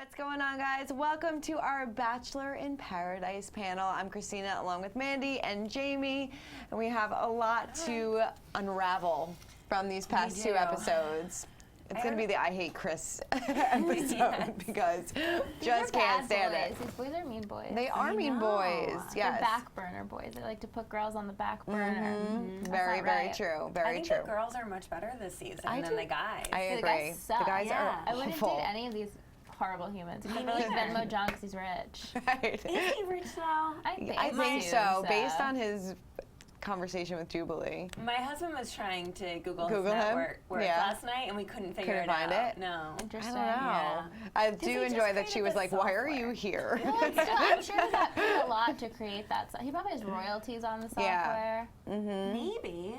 What's going on, guys? Welcome to our Bachelor in Paradise panel. I'm Christina along with Mandie and Jamie, and we have a lot to unravel from these past 2 episodes. It's going to be the I Hate Chris episode because just can't stand it. These boys are mean boys. They are mean boys, yes. They're back burner boys. They like to put girls on the back burner. Very, very true. Very true. I think the girls are much better this season than the guys. I agree. The guys suck. The guys are I wouldn't awful. date any of these horrible humans. Except for like Venmo John because he's rich. Right. Is he rich though? I think so, based on his conversation with Jubilee. My husband was trying to Google his network last night, and we couldn't figure it out. Couldn't find it? No. Interesting. I don't know. Yeah. I do enjoy that she was like, why are you here? Well, I'm sure he got paid a lot to create that. He probably has royalties on the software. Maybe.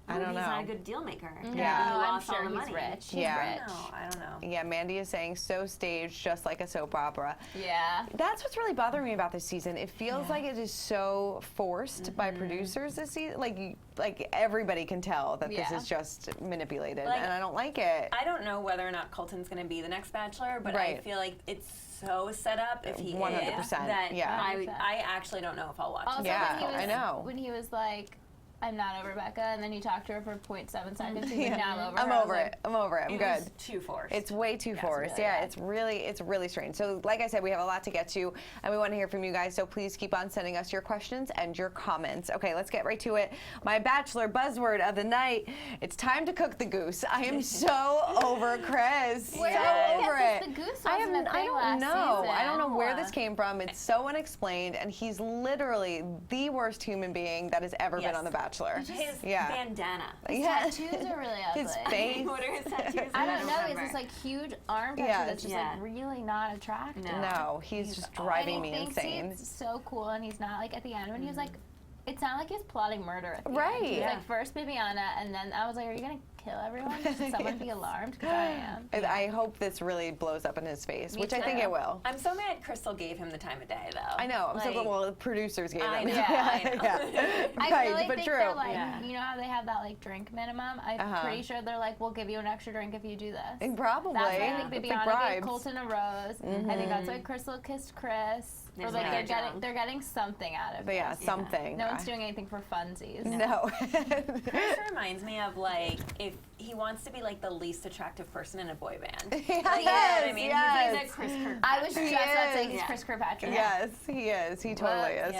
I don't know. He's not a good deal maker. Yeah. No, I'm lost all sure the he's money. rich. He's Yeah. rich. I don't know. Yeah, Mandie is saying so staged, just like a soap opera. Yeah. That's what's really bothering me about this season. It feels like it is so forced by producers this season. Like everybody can tell that this is just manipulated, and I don't like it. I don't know whether or not Colton's going to be the next Bachelor, but I feel like it's so set up if he 100%, is that yeah. I actually don't know if I'll watch Also, it. I know. When he was like, I'm not over Becca, and then you talked to her for 0.7 seconds. He's like, now I'm over her. I'm over it. I'm over it. I'm good. It's too forced. It's way too forced. It's really strange. So, like I said, we have a lot to get to, and we want to hear from you guys. So please keep on sending us your questions and your comments. Okay, let's get right to it. My Bachelor buzzword of the night: it's time to cook the goose. I am so over Chris. So over it. The goose I wasn't a thing don't know. last season. I don't know where this came from. It's so unexplained, and he's literally the worst human being that has ever been on The Bachelor. His bandana. His tattoos are really ugly. His face. What are his tattoos? I don't know. It's this like huge arm tattoo that's just like really not attractive. No, he's just driving me insane. He's so cool, and he's not like at the end when he was like, it sounded like he was plotting murder at the Right. end. He was like first Bibiana, and then I was like, are you gonna kill everyone? Should someone be alarmed? Because I am. I hope this really blows up in his face, which I think it will. I'm so mad Crystal gave him the time of day, though. I know. I'm so glad. Well, the producers gave him. I know. I feel like but true. they're like, you know how they have that like drink minimum? I'm pretty sure they're like, we'll give you an extra drink if you do this. Probably. That's why I think Bibiana gave Colton a rose. I think that's why Crystal kissed Chris. Or like they're getting something out of it. Yeah, something. No one's doing anything for funsies. No. Chris reminds me of like if he wants to be like the least attractive person in a boy band. Yes, like, you know what I mean? He's like that Chris Kirkpatrick. I was just about to say he's Chris Kirkpatrick. Yes, he is. He totally is.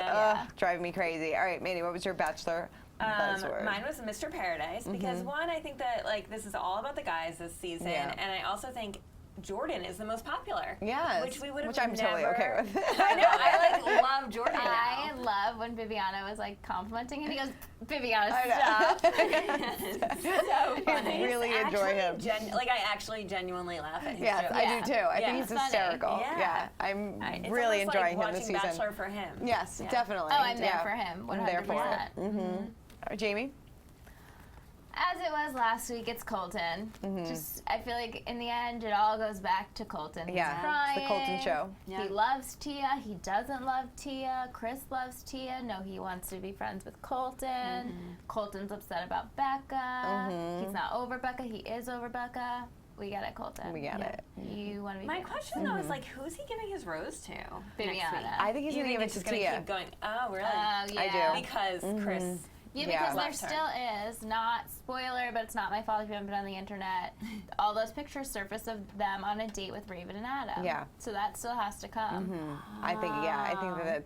Driving me crazy. All right, Mandie, what was your Bachelor buzzword? Mine was Mr. Paradise because one, I think that like this is all about the guys this season, and I also think Jordan is the most popular. Yes. Which we would have I'm totally okay with. I know. I like love Jordan. I love when Bibiana was like complimenting him. He goes, Bibiana, stop. So funny. I really enjoy him. I actually genuinely laugh at him. Yes, I do too. I think he's hysterical. Yeah. I'm It's really almost enjoying like him this watching season. Bachelor for him. Yes, definitely. Oh, I'm there for him. 100%. I'm there for it. Jamie? As it was last week, it's Colton. Just, I feel like in the end, it all goes back to Colton. He's crying. It's the Colton show. He loves Tia. He doesn't love Tia. Chris loves Tia. No, he wants to be friends with Colton. Colton's upset about Becca. He's not over Becca. He is over Becca. We get it, Colton. We get it. You want to be My question though is like, who's he giving his rose to? Bibiana. I think he's going to give it to Tia. Keep going. Oh, really? Oh, yeah. I do. Because Chris. Yeah, because there still is, not spoiler, but it's not my fault if you haven't been on the internet, all those pictures surface of them on a date with Raven and Adam. Yeah. So that still has to come. I think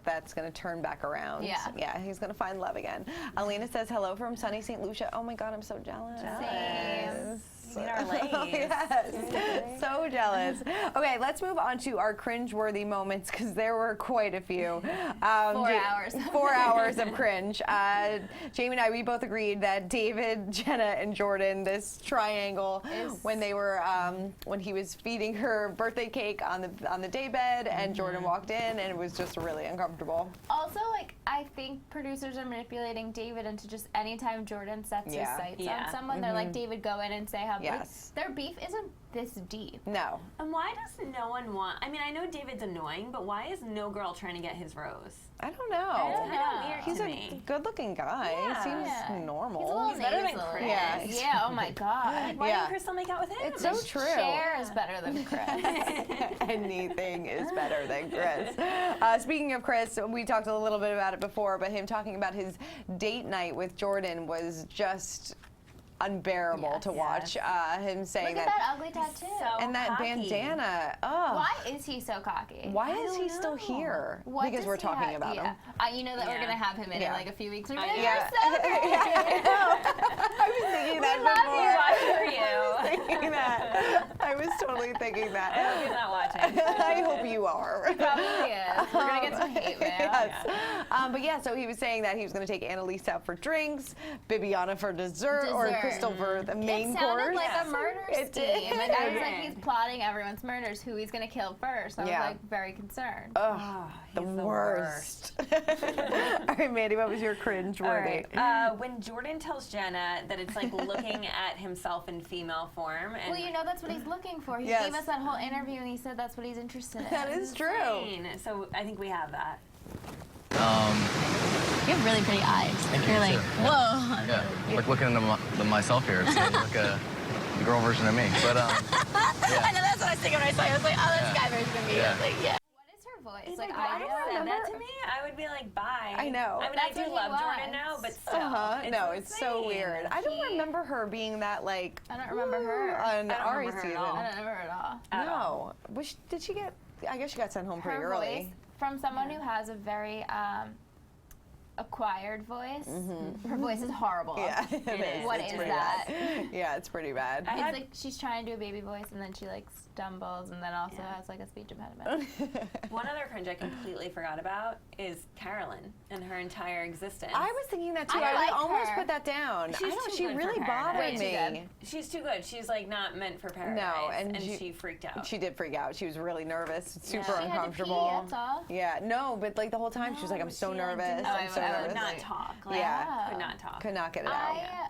that's going to turn back around. Yeah. Yeah, he's going to find love again. Alina says hello from sunny St. Lucia. Oh my God, I'm so jealous. Same. We need our ladies. Yes. So jealous. Okay, let's move on to our cringe-worthy moments because there were quite a few. 4 hours. 4 hours of cringe. Jamie and I, we both agreed that David, Jenna, and Jordan, this triangle, when they were, when he was feeding her birthday cake on the daybed, and Jordan walked in, and it was just really uncomfortable. Also, like, I think producers are manipulating David into just anytime Jordan sets his sights on someone, they're like, David, go in and say how Yes. Like, their beef isn't this deep. No. And why does no one want? I mean, I know David's annoying, but why is no girl trying to get his rose? I don't know. It's kind of weird He's to a me. good-looking guy. Yeah. He seems Yeah. normal. He's a little better than nasally. Chris. Yeah. Yeah, oh my God. Why Yeah. didn't Crystal make out with him? It's so true. Cher is better than Chris. Anything is better than Chris. Speaking of Chris, we talked a little bit about it before, but him talking about his date night with Jordan was just unbearable to watch. Him saying Look at that ugly tattoo. So and that cocky. bandana. Oh. Why is he so cocky? Why I is don't he still know. here? What Because does we're he talking have? about him. You know that we're Yeah. gonna have him in Yeah. like a few weeks. We're I like, know. you're so great. I was thinking that Watch for you. thinking that. I was totally thinking I that. hope he's not watching. I hope you are. Probably is. We're gonna get some hate mail. Yes. But yeah, so he was saying that he was going to take Anneliese out for drinks, Bibiana for dessert, or Dessert. Crystal for the main It sounded course. like Yeah. a murder It scheme. did. And I was It like, did. he's plotting everyone's murders. Who he's gonna kill first? I Yeah. was like very concerned. Ugh, the he's the worst. All right, Mandie, what was your All cringe-worthy? right. When Jordan tells Jenna that it's like looking at himself in female form, and Well, you know that's what he's looking for. He Yes. gave us that whole interview and he said that's what he's interested in. That is true. insane. So I think we have that. You have really pretty eyes. You're like, whoa. Yeah, like looking into myself here, it's like a girl version of me. But I know that's what I was thinking when I saw you. I was like, oh, that's Yeah. guy version of me. Yeah. I was like, yeah. What is her voice? He's Like, like, I if don't you said that remember. to me, I would be like, bye. I know. I mean, That's I what do he love Jordan wants. now, but still. No, it's so insane. weird. I don't He- remember her being that like. I don't remember her. On I don't Ari remember her at season. all. I don't remember her at all. At all. No. Did she get? I guess she got sent home pretty Her early. voice, from someone who has a very acquired voice, her voice is horrible. Yeah, it is. What It's is pretty that? bad. Yeah, it's pretty bad. I It's had- like she's trying to do a baby voice and then she like stumbles and then also has like a speech impediment. One other cringe I completely forgot about is Carolyn and her entire existence. I was thinking that too. I I, like almost her. put that down. She's I know too she good for really Paradise. bothered Way too me. good. She's too good. She's like not meant for Paradise. No, and she freaked out. She did freak out. She was really nervous, super She had to pee, uncomfortable. that's all. Yeah, no, but like the whole time she was like, "I'm so She, like, nervous. didn't- I'm so I nervous." would not talk. Like, Yeah. could not talk. Could not get it out. I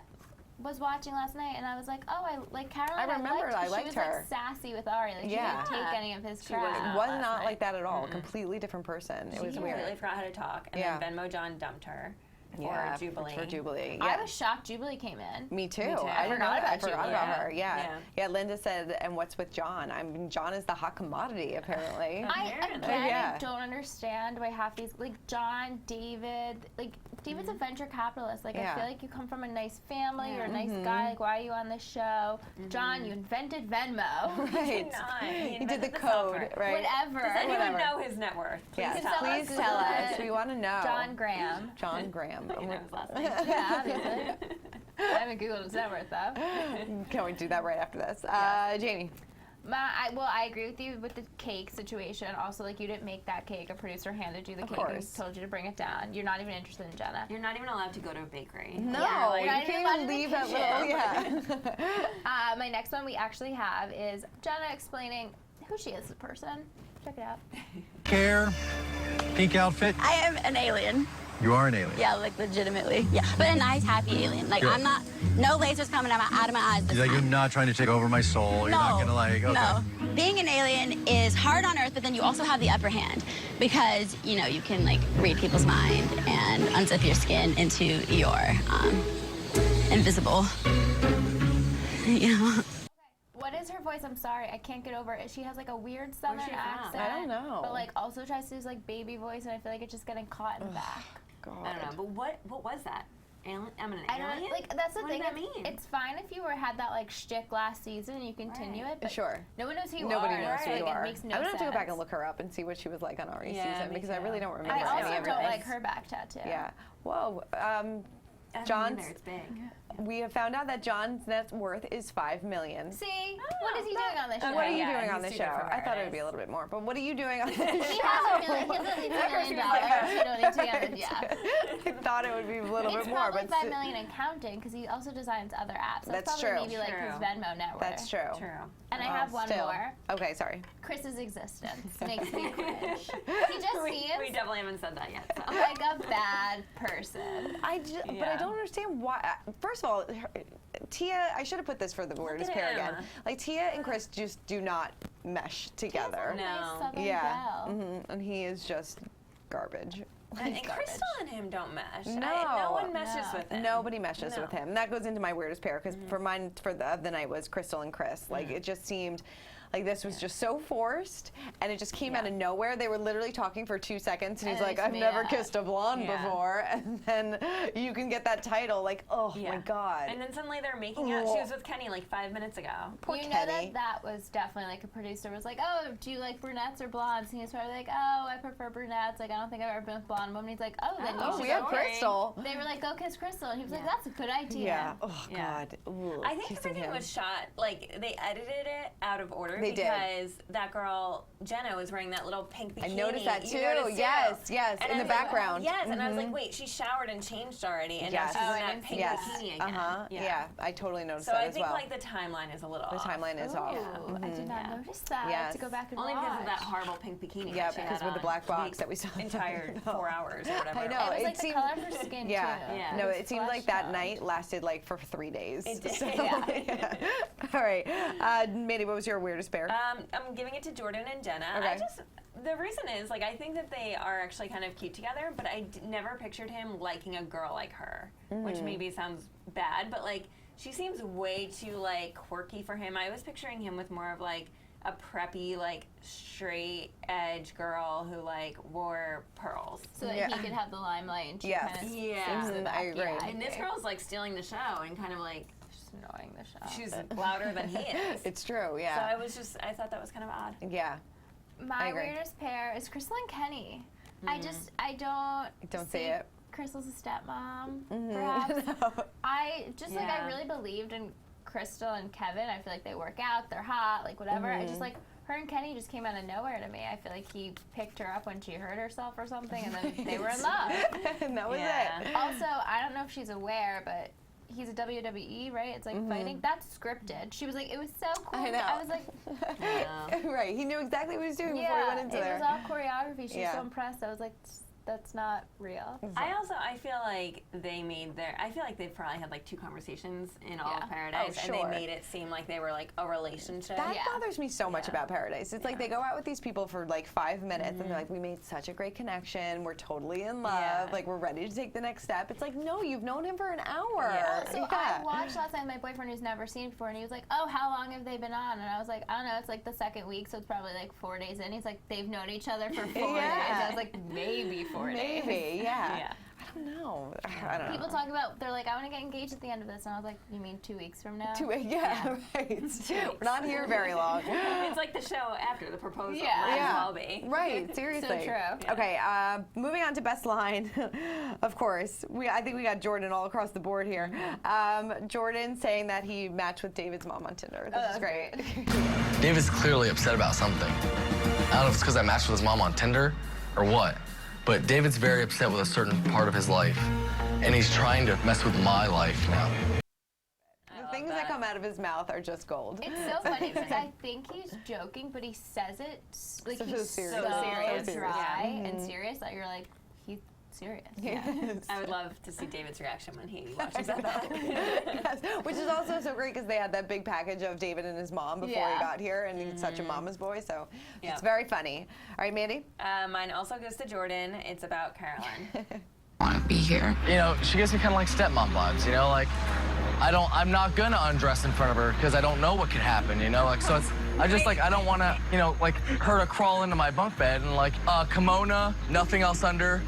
was watching last night and I was like, oh, I like Caroline. I remembered I liked she was her. like sassy with Ari. Like Yeah. she didn't take any of his She wasn't. crap. Was last not night. like that at all. Completely different person. It was She weird. completely forgot how to talk, and Yeah. then Venmo John dumped her Yeah, for Jubilee. For Jubilee. I Yeah. was shocked Jubilee came in. Me too. Me too. I didn't know forgot that. I about forgot Jubilee. about her. Yeah. Yeah. Yeah. Linda said, and what's with John? I mean, John is the hot commodity, apparently. I Apparently. again Yeah. I don't understand why half these like John, David, like David's a venture capitalist. Like Yeah. I feel like you come from a nice family, Yeah. you're a nice guy. Like why are you on this show? John, you invented Venmo. He Right. did not. He did the invented code, software. right? Whatever. Does anyone Whatever. know his net worth? Yes, tell us. please tell us. Google it. We want to know. John Graham. John Graham. You know his last name. Yeah, obviously. I haven't Googled his net worth though. Can we do that right after this? Jamie. I agree with you with the cake situation. Also, like you didn't make that cake. A producer handed you the cake and course. told you to bring it down. You're not even interested in Jenna. You're not even allowed to go to a bakery. No, Yeah, you you're not even allowed can't in the leave that kitchen. little. Yeah. My next one we actually have is Jenna explaining who she is as a person. Check it out. Hair, pink outfit. I am an alien. You are an alien. Yeah, like legitimately. Yeah, but a nice, happy alien. Like Good. I'm not, no lasers coming out of my eyes this Like you're time. not trying to take over my soul. You're not gonna like. Okay. No. Being an alien is hard on Earth, but then you also have the upper hand because you know you can like read people's mind and unzip your skin into your invisible. You know. What is her voice? I'm sorry, I can't get over it. She has like a weird southern she from? accent. I don't know. But like also tries to use like baby voice, and I feel like it's just getting caught in the back. God. I don't know, but what was that? Alien? I'm an I alien? don't like. That's the What thing. does that mean? It's fine if you had that like shtick last season and you continue it. But Sure. no one knows who you Nobody are. knows who so, you like, are. It makes no I'm gonna have to go back sense. and look her up and see what she was like on Ari's Yeah, season me because I too. really don't remember I any also of her don't things. like her back tattoo. Yeah. Whoa. I don't John's. either, it's big. We have found out that John's net worth is $5 million. See, what is he doing on this show? What are you Yeah, doing on he's the too good show? for I thought it would Paradise. be a little bit more, but what are you doing on the He show? has $1 million. He doesn't need $2 million. He don't need to be on the yeah. I thought it would be a little It's bit more, probably but $5 million and counting because he also designs other apps. That's probably true. maybe like his True. Venmo network. that's true. True. And I have one Still. more. Okay, sorry. Chris's existence makes me cringe. He just We seems definitely haven't said that yet. So. like a bad person. But I Yeah. don't understand why. First of all, Tia, I should have put this for the weirdest pair again. Like, Tia and Chris just do not mesh together. No. Yeah. And he is just garbage. And Crystal and him don't mesh. No. No one meshes with him. Nobody meshes with him. And that goes into my weirdest pair, because for mine, of the night was Crystal and Chris. Like, it just seemed like this was just so forced, and it just came out of nowhere. They were literally talking for 2 seconds, and he's like, I've never kissed a blonde before. And then you can get that title, like, oh my God. And then suddenly they're making out. She was with Kenny like 5 minutes ago. Poor You Kenny. know that was definitely like a producer was like, oh, do you like brunettes or blondes? And he was probably like, oh, I prefer brunettes. Like, I don't think I've ever been with blonde women. He's like, oh, then you should we have go. Crystal. They were like, go kiss Crystal. And he was like, that's a good idea. Yeah. Oh, God. Ooh, I think kissing everything him. was shot, like, they edited it out of order They did. because that girl, Jenna, was wearing that little pink bikini. I noticed that too. You noticed Yes, And in I the was like, background. yes, and I was like, wait, she showered and changed already, and now Yes. she's Oh, in I that didn't pink see bikini again. Yeah, I totally noticed So that I as think well. like the timeline is a little The off. timeline is off. Ooh, I did not notice that. I have to go back and Only watch. because of that horrible pink bikini. Yeah, that she because had with the on black box the that we saw. entire 4 hours or whatever. I know. It was like it the seemed, color of her skin, too. Yeah. No, it seemed like that flesh night lasted like for 3 days. It did. So, Yeah. All right. Mandy, what was your weirdest pair? I'm giving it to Jordan and Jenna. Okay. The reason is, like, I think that they are actually kind of cute together, but I never pictured him liking a girl like her, which maybe sounds bad, but, like, she seems way too, like, quirky for him. I was picturing him with more of, like, a preppy, like, straight edge girl who, like, wore pearls. So that he could have the limelight and she Yes. kind of Yeah. I agree. And this girl's, like, stealing the show and kind of, like, just annoying the show. she's louder than he is. It's true, So yeah. I thought that was kind of odd. Yeah. My agree. weirdest pair is Crystal and Kenny. I don't see it. Crystal's a stepmom, perhaps. I really believed in Crystal and Kevin. I feel like they work out, they're hot, like whatever. I just like her and Kenny just came out of nowhere to me. I feel like he picked her up when she hurt herself or something, and then they were in love. And that was it. Also, I don't know if she's aware, but he's a WWE, right? It's like fighting. That's scripted. She was like, it was so cool. I know. I was like, Right. He knew exactly what he was doing before he went into it there. was all choreography. She was so impressed. I was like, that's not real. I feel like I feel like they probably had like 2 conversations in all of Paradise, and they made it seem like they were like a relationship. That bothers me so much about Paradise. It's like they go out with these people for like 5 minutes and they're like, we made such a great connection. We're totally in love. Like, we're ready to take the next step. It's like, no, you've known him for an hour. So I watched last night my boyfriend who's never seen it before, and he was like, oh, how long have they been on? And I was like, I don't know, it's like the 2nd week, so it's probably like 4 days in. He's like, they've known each other for 4 days. I was like, maybe 4 days. Maybe, yeah. I don't know. I don't know. People talk about, they're like, I want to get engaged at the end of this. And I was like, you mean 2 weeks from now? Right. We're not here very long. It's like the show after the proposal. Yeah. Might as well be. Right, seriously. So true. Okay, moving on to best line. Of course, I think we got Jordan all across the board here. Jordan saying that he matched with David's mom on Tinder. This is great. David's clearly upset about something. I don't know if it's because I matched with his mom on Tinder or what, but David's very upset with a certain part of his life, and he's trying to mess with my life now. The things that come out of his mouth are just gold. It's so funny because I think he's joking, but he says it like So he's serious. so So serious. dry and serious that you're like, he's serious. I would love to see David's reaction when he watches that back. Yes, which is also so great because they had that big package of David and his mom before he got here, and he's such a mama's boy, so it's very funny. All right, Mandy? Mine also goes to Jordan. It's about Caroline. Want to be here. You know, she gives me kind of like stepmom vibes, you know, like, I'm not gonna undress in front of her because I don't know what could happen, you know, like, so it's, I just like, I don't want to, you know, like, her to crawl into my bunk bed and like, kimono, nothing else under.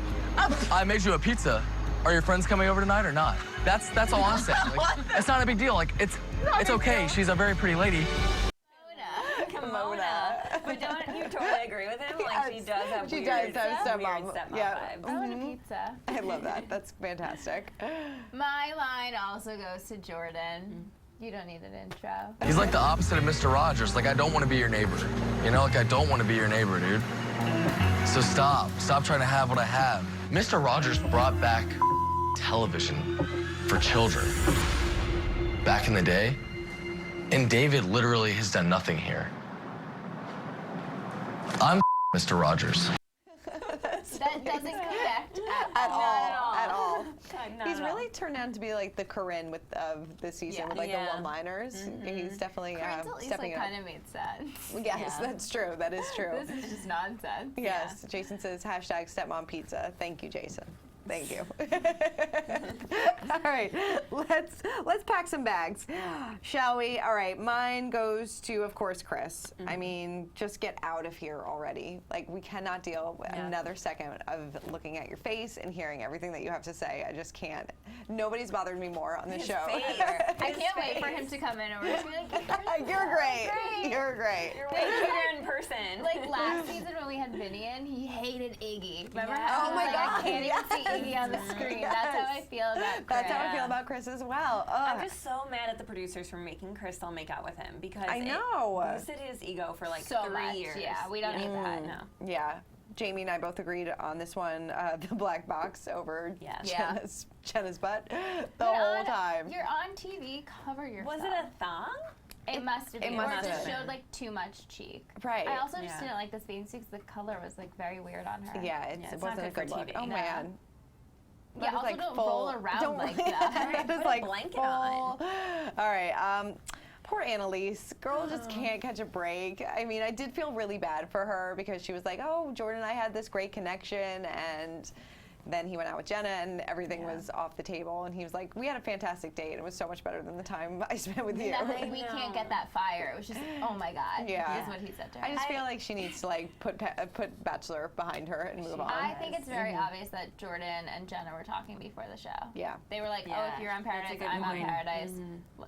I made you a pizza. Are your friends coming over tonight or not? That's all I'm saying. Like, it's not a big deal. Like, it's okay. She's a very pretty lady. Kimona. But don't you totally agree with him? Like, she does have weird stepmom vibes. I want a pizza. I love that. That's fantastic. My line also goes to Jordan. You don't need an intro. He's like the opposite of Mr. Rogers. Like, I don't want to be your neighbor. You know, like, I don't want to be your neighbor, dude. So stop trying to have what I have. Mr. Rogers brought back television for children back in the day, and David literally has done nothing here. I'm Mr. Rogers. That doesn't connect At all. At all. not He's at all. really turned out to be like the Corinne of the season with like the one-liners. He's definitely Corinne's at least stepping like up. kind of made sense. Yes, that's true. That is true. This is just nonsense. Yes, Jason says hashtag stepmom pizza. Thank you, Jason. Thank you. All right, let's pack some bags, shall we? All right, mine goes to, of course, Chris. I mean, just get out of here already. Like, we cannot deal with another second of looking at your face and hearing everything that you have to say. I just can't. Nobody's bothered me more on this show. I can't wait for him to come in and we're just be like, You're great. You're great. You're way cuter in person. Like last season when we had Vinian, he hated Iggy. Remember Yes. how Oh he my was like, God, I can't yes. even see Iggy on the screen. That's how I feel about Chris. That's how I feel about Chris as well. Ugh. I'm just so mad at the producers for making Crystal make out with him because I know. it boosted his ego for like So 3 much, years. yeah, we don't need that. No. Yeah. Jamie and I both agreed on this one, the black box over Yes. Jenna's butt the But whole time. You're on TV, cover yourself. Was it a thong? It must have been. must Or have it just been. showed like too much cheek. Right. I also just Yeah. didn't like this bathing suit because the color was like very weird on her. Yeah, it it's wasn't not a good good for look. TV. Oh, No. man. Yeah, That is, also like, don't full- roll around don't- like that. That is Put a like blanket full. on. All right. Poor Anneliese. Girl just can't catch a break. I mean, I did feel really bad for her because she was like, oh, Jordan and I had this great connection, and then he went out with Jenna and everything was off the table, and he was like, we had a fantastic date. It was so much better than the time I spent with you. Nothing, we can't get that fire. It was just, oh my God. Yeah. Is what he said to her. I just feel like she needs to like put Bachelor behind her and move on. I think it's very obvious that Jordan and Jenna were talking before the show. Yeah. They were like, oh, Yeah, if you're on that's a Paradise, good I'm on point. Paradise.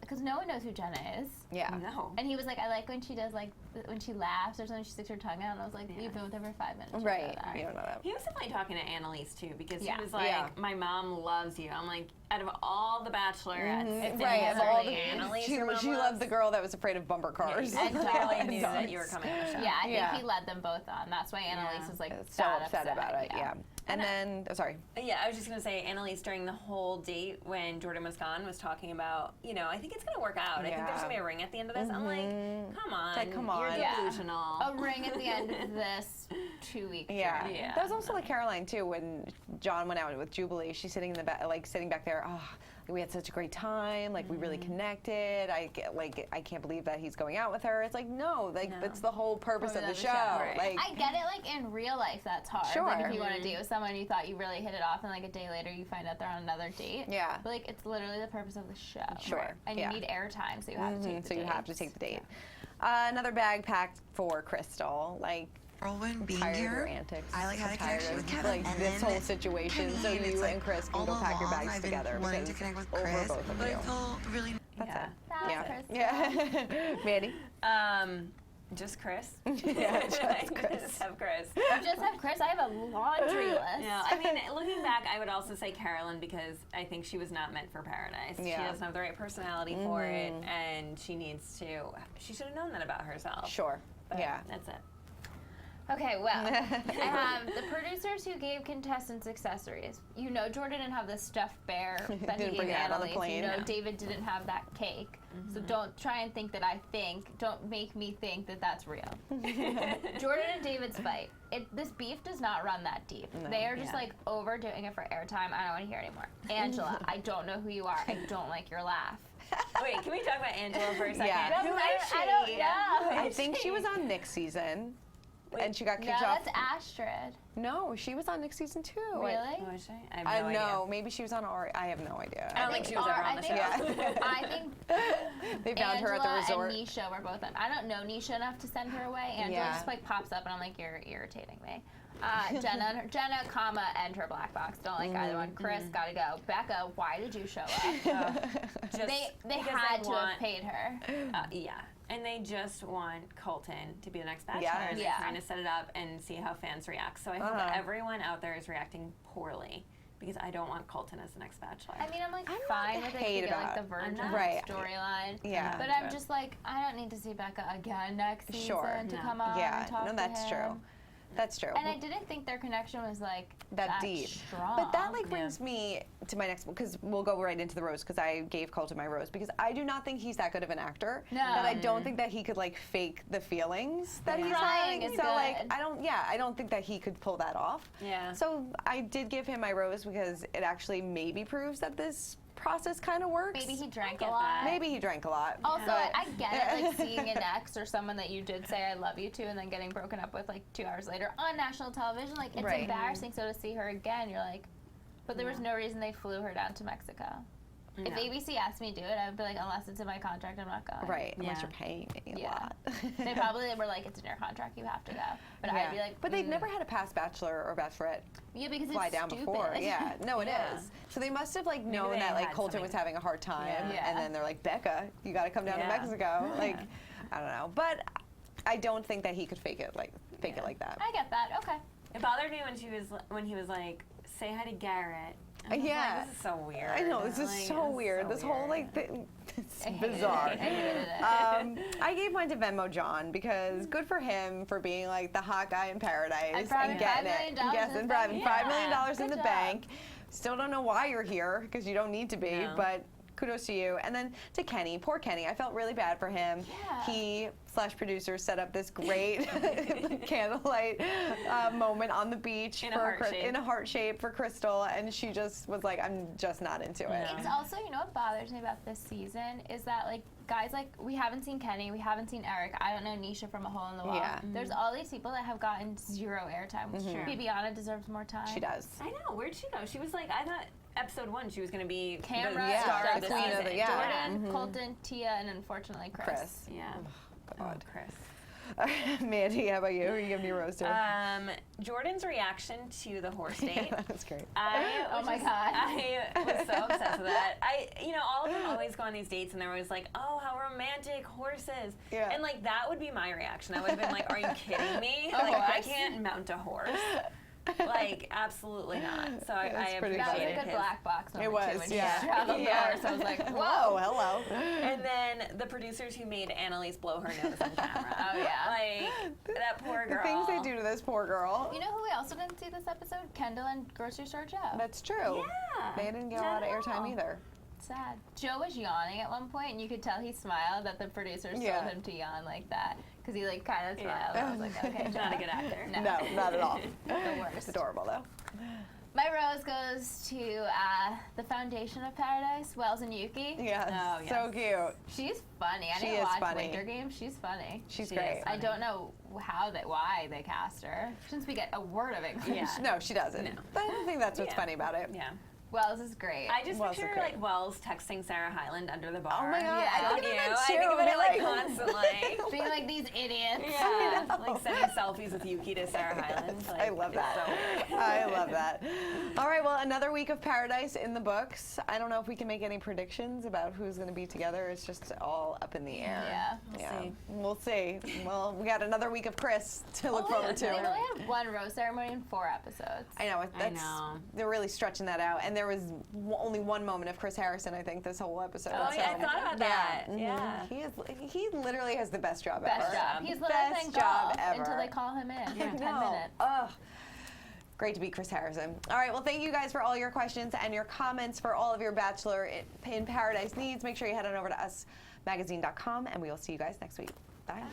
Because no one knows who Jenna is. Yeah. No. And he was like, I like when she does like, when she laughs or something, she sticks her tongue out. And I was like, you've been with her for 5 minutes. You Right. know that. You don't know that. He was definitely talking to Anneliese too because Yeah. he was like, Yeah. my mom loves you. I'm like, out of all the Bachelorettes, It's Right. Anneliese. Of all the, Anneliese she your mom loved loves? the girl that was afraid of bumper cars. And clearly knew So that you were coming on the show. Yeah, I think Yeah. he led them both on. That's why Anneliese was like So sad upset about it. Yeah. And then, oh, sorry. Yeah, I was just gonna say, Anneliese during the whole date when Jordan was gone was talking about, I think it's gonna work out. I think there's gonna be a ring at the end of this. I'm like, come on, like, come on. you're Yeah. delusional. A ring at the end of this 2-week Yeah. journey. Yeah. That was also like Caroline too. When John went out with Jubilee, she's sitting in the back, like sitting back there. Oh, we had such a great time. Like we really connected. I can't believe that he's going out with her. It's like no, that's the whole purpose of the show. Right. Like I get it, like in real life, that's hard. Sure. Like if you want to date with someone, you thought you really hit it off, and like a day later, you find out they're on another date. Yeah. But like it's literally the purpose of the show. Sure. And Yeah. you need airtime, so you have to take the so you have to dates. take the date. Another bag packed for Crystal. Like Whirlwind being tired of here. your antics. I like had I'm a tired connection of, with Kevin. like and this then whole situation. So Kevin, you it's and like Chris can all go pack your along bags I've been together wanting because to connect with over Chris, both of but you. I feel really. That's Yeah. it. That's Yeah. Chris. Yeah. Mandy. Just Chris. Yeah, just I Chris. just have Chris. You just have Chris. I have a laundry list. No, I mean, looking back, I would also say Carolyn because I think she was not meant for Paradise. Yeah. She doesn't have the right personality for it, and she needs to. She should have known that about herself. Sure. But Yeah. That's it. Okay, well, I have the producers who gave contestants accessories. You know Jordan didn't have the stuffed bear that he Didn't gave bring it out on the Anneliese. plane. You know No. David didn't have that cake. So don't try and think that I think. Don't make me think that that's real. Jordan and David's fight. This beef does not run that deep. They are just like overdoing it for airtime. I don't want to hear anymore. Angela, I don't know who you are. I don't like your laugh. Wait, can we talk about Angela for a second? Yeah. Who is she? I don't know. I think she was on Nick's season. And she got No, kicked off. that's Astrid. No, she was on Nick's season too. Really? Who is she? I have I no know. idea. Maybe she was on Ari. I have no idea. I don't think she was ever on the show. I think They found her at the Angela resort. and Nisha were both on. I don't know Nisha enough to send her away. Angela Yeah. just like pops up and I'm like, you're irritating me. Jenna, comma, and her black box. Don't like either one. Chris, gotta go. Becca, why did you show up? Just they because had to want, have paid her. Yeah. And they just want Colton to be the next Bachelor. Yeah. And they're Yeah. trying to set it up and see how fans react. So I hope everyone out there is reacting poorly because I don't want Colton as the next Bachelor. I mean, I'm like I'm fine not with it hate to get like about the it. virgin not. Right. storyline. Yeah. But I'm just like, I don't need to see Becca again next season Sure. to No. come on Yeah, and talk no, to that's him. true. That's true. And I didn't think their connection was like that deep. strong. But that like brings me to my next one, because we'll go right into the rose, because I gave Colton my rose, because I do not think he's that good of an actor. No. That I don't think that he could like fake the feelings that he's Crying having. is So like good. I don't think that he could pull that off. Yeah. So I did give him my rose because it actually maybe proves that this process kind of works. Maybe he drank I a get lot. that. Maybe he drank a lot. Also, but- I get it, like seeing an ex or someone that you did say I love you to and then getting broken up with like 2 hours later on national television, like it's Right. embarrassing. So to see her again, you're like, but there was no reason they flew her down to Mexico. If No. ABC asked me to do it, I'd be like, unless it's in my contract, I'm not going. Right, unless Yeah. you're paying me a Yeah. lot. They probably were like, it's in your contract, you have to go. But I'd be like, but they've never had a past bachelor or bachelorette yeah, because fly it's down stupid. before. Yeah, no, it is. Yeah. So they must have like known they that like had Colton something. was having a hard time, Yeah. and then they're like, Becca, you got to come down to Yeah. Mexico. Like, I don't know, but I don't think that he could fake it like that. I get that. Okay. It bothered me when he was like, say hi to Garrett. I was Yeah. like, this is so weird. I know, this is Like, so weird. This whole like thing, it's bizarre. I hated it. I gave mine to Venmo John because good for him for being like the hot guy in paradise And bribing getting $5 it. million Yes, in and the bribing bank. $5 million Yeah, in good the job. bank. Still don't know why you're here because you don't need to be, No. but kudos to you. And then to Kenny, poor Kenny. I felt really bad for him. Yeah. He / producer set up this great candlelight moment on the beach In a heart shape. in a heart shape for Crystal, and she just was like, I'm just not into it. It's also, you know what bothers me about this season is that like guys like we haven't seen Kenny, we haven't seen Eric, I don't know Nisha from A Hole in the Wall. Yeah. There's all these people that have gotten 0 airtime. Bibiana deserves more time. She does. I know. Where'd she go? She was like, I thought episode 1 she was going to be Camera, the Yeah, star the of the queen of season. the- yeah. Jordan, Colton, Tia, and unfortunately Chris. Yeah. God. Chris. Mandy, how about you? Who are you giving your rose to? Jordan's reaction to the horse date. That's great. Oh my God. I was so obsessed with that. All of them always go on these dates and they're always like, oh, how romantic, horses. Yeah. And like that would be my reaction. I would have been like, are you kidding me? A Like I horse? can't mount a horse. Like absolutely not. So I That's pretty appreciated That was a funny. good his. black box It moment too, was, when she yeah. straddled the Yeah. horse. I was like, Whoa, whoa. hello. And then the producers who made Anneliese blow her nose on camera. Oh, yeah. Like that poor The girl. things they do to this poor girl. You know who we also didn't see this episode? Kendall and Grocery Store Joe. That's true. Yeah. They didn't get a lot Not of at airtime all. either. Sad. Joe was yawning at one point, and you could tell he smiled that the producers Yeah. told him to yawn like that because he like kind of smiled. I was like, okay, Joe. Not a good actor. No. No, not at all. The It's worst. adorable though. My rose goes to the Foundation of Paradise, Wells and Yuki. Yes, Oh, so cute. She's funny. I She didn't is watch funny. Winter Games. She's funny. She's She great. is I don't know why they cast her, since we get a word of English. Yeah. No, she doesn't. No. But I think that's what's Yeah. funny about it. Yeah. Wells is great. I just Wells is picture great. like Wells texting Sarah Hyland under the bar. Oh my God, Yeah. I think You, about I that think too. about it like Like- constantly. Being like these idiots. Yeah, like sending selfies with Yuki to Sarah Hyland. Like, I love it's that. so weird. I love that. All right, well, another week of Paradise in the books. I don't know if we can make any predictions about who's going to be together. It's just all up in the air. Yeah. see. We'll see. Well, we got another week of Chris to look forward They to. only had one rose ceremony in 4 episodes. I know. That's, know. They're really stretching that out. And there was only one moment of Chris Harrison, I think, this whole episode. Oh, yeah, I so- thought about that. mhm. Yeah. He literally has the best job Best ever. job. He's literally Best playing job golf ever. until they call him in for 10 No. minutes. Ugh. Great to be Chris Harrison. All right, well, thank you guys for all your questions and your comments for all of your Bachelor in Paradise needs. Make sure you head on over to usmagazine.com, and we will see you guys next week. Bye.